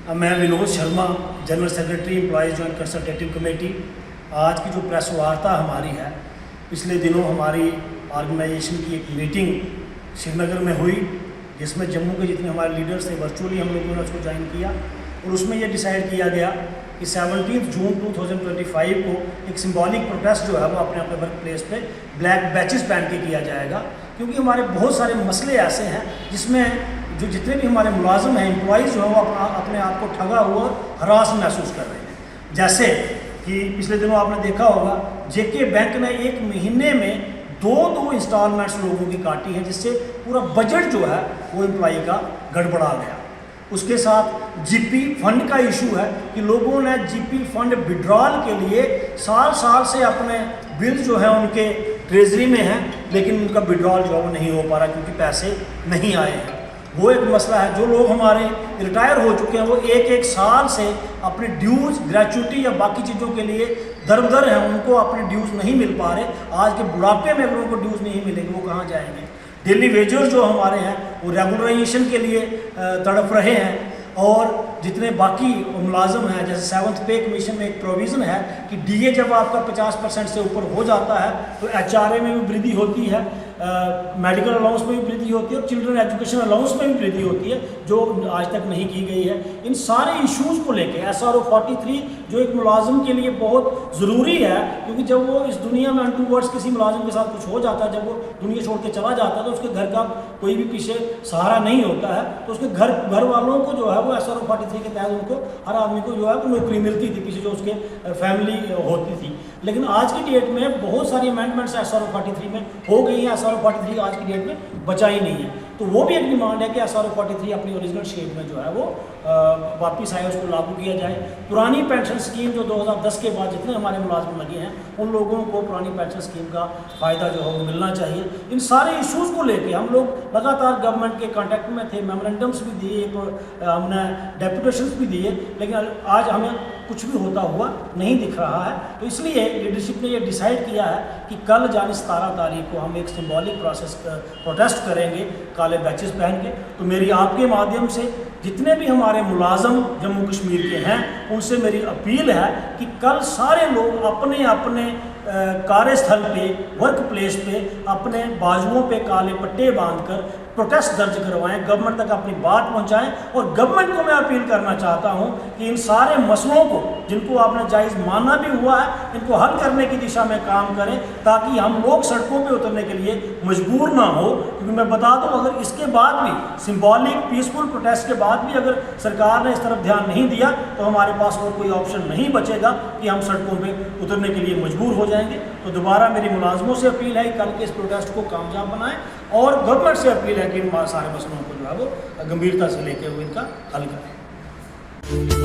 मैं Vinod Sharma, general secretary employees joint consultative committee. आज की जो प्रेस वार्ता हमारी है, पिछले दिनों हमारी ऑर्गेनाइजेशन की एक मीटिंग श्रीनगर में हुई, जिसमें जम्मू के जितने हमारे लीडर्स थे वर्चुअली हम लोगों ने उसको ज्वाइन किया और उसमें ये डिसाइड किया गया कि 17 जून 2025 को एक सिंबॉलिक प्रोटेस्ट जो है वो अपने अपने वर्क प्लेस पे ब्लैक बैचेस पहन के किया जाएगा, क्योंकि हमारे बहुत सारे मसले ऐसे हैं जिसमें जो जितने भी हमारे मुलाजिम हैं, एम्प्लॉयज़ जो हैं, वो अपने आप को ठगा हुआ हरास महसूस कर रहे हैं। जैसे कि पिछले दिनों आपने देखा होगा जेके बैंक ने एक महीने में दो इंस्टॉलमेंट्स लोगों की काटी है, जिससे पूरा बजट जो है वो एम्प्लॉई का गड़बड़ा गया। उसके साथ जीपी फंड का इशू है कि लोगों ने जीपी फंड विड्रॉल के लिए साल से अपने बिल जो है उनके ट्रेजरी में हैं, लेकिन उनका विड्रॉल जो है वो नहीं हो पा रहा क्योंकि पैसे नहीं आए हैं। वो एक मसला है। जो लोग हमारे रिटायर हो चुके हैं वो एक साल से अपने ड्यूज़, ग्रेचुटी या बाकी चीज़ों के लिए दर हैं, उनको अपने ड्यूज़ नहीं मिल पा रहे। आज के बुढ़ापे में अगर उनको ड्यूज़ नहीं मिलेंगे वो कहाँ जाएंगे। डेली वेजर्स जो हमारे हैं वो रेगुलराइजेशन के लिए तड़प रहे हैं, और जितने बाकी मुलाजम हैं, जैसे 7th पे कमीशन में एक प्रोविज़न है कि डीए जब आपका 50% से ऊपर हो जाता है तो एचआरए में भी वृद्धि होती है, मेडिकल अलाउंस में भी वृद्धि होती है और चिल्ड्रन एजुकेशन अलाउंस में भी वृद्धि होती है, जो आज तक नहीं की गई है। इन सारे इश्यूज़ को लेके SRO 43 जो एक मुलाजिम के लिए बहुत ज़रूरी है, क्योंकि जब वो इस दुनिया में अनटूवर्ड्स किसी मुलाजिम के साथ कुछ हो जाता है, जब वो दुनिया छोड़ के चला जाता है तो उसके घर का कोई भी पीछे सहारा नहीं होता है, तो उसके घर वालों को जो है वो SRO 43 के तहत उनको हर आदमी को जो है वो नौकरी मिलती थी, पीछे जो उसके फैमिली होती थी। लेकिन आज की डेट में बहुत सारी अमेंडमेंट्स SRO 43 में हो गई हैं। SRO 43 आज की डेट में बचा ही नहीं है, तो वो भी एक डिमांड है कि SRO 43 अपनी ओरिजिनल शेप में जो है वो वापस आए, उसको लागू किया जाए। पुरानी पेंशन स्कीम जो 2010 के बाद जितने हमारे मुलाजिम लगे हैं उन लोगों को पुरानी पेंशन स्कीम का फ़ायदा जो है वो मिलना चाहिए। इन सारे इश्यूज़ को लेके हम लोग लगातार गवर्नमेंट के कांटेक्ट में थे, मेमोरेंडम्स भी दिए, हमने डेपुटेशंस भी दिए, लेकिन आज हमें कुछ भी होता हुआ नहीं दिख रहा है। तो इसलिए लीडरशिप ने ये डिसाइड किया है कि कल यानी 17 तारीख को हम एक सिंबॉलिक प्रोटेस्ट करेंगे काले बैचेस पहन के। तो मेरी आपके माध्यम से जितने भी हमारे मुलाजम जम्मू कश्मीर के हैं उनसे मेरी अपील है कि कल सारे लोग अपने अपने कार्यस्थल पे, वर्क प्लेस पे अपने बाजुओं पे काले पट्टे बांधकर प्रोटेस्ट दर्ज करवाएं, गवर्नमेंट तक अपनी बात पहुंचाएं। और गवर्नमेंट को मैं अपील करना चाहता हूं कि इन सारे मसलों को, जिनको आपने जायज़ माना भी हुआ है, इनको हल करने की दिशा में काम करें, ताकि हम लोग सड़कों पे उतरने के लिए मजबूर ना हो। क्योंकि मैं बता दूं, अगर इसके बाद भी सिंबॉलिक पीसफुल प्रोटेस्ट के बाद भी अगर सरकार ने इस तरफ ध्यान नहीं दिया तो हमारे पास और कोई ऑप्शन नहीं बचेगा कि हम सड़कों पर उतरने के लिए मजबूर हो जाएंगे। तो दोबारा मेरी मुलाजमों से अपील है कि कल के इस प्रोटेस्ट को कामयाब बनाएं, और गवर्नमेंट से अपील है कि इन सारे मसलों को जो है वो गंभीरता से लेकर वो इनका हल करें।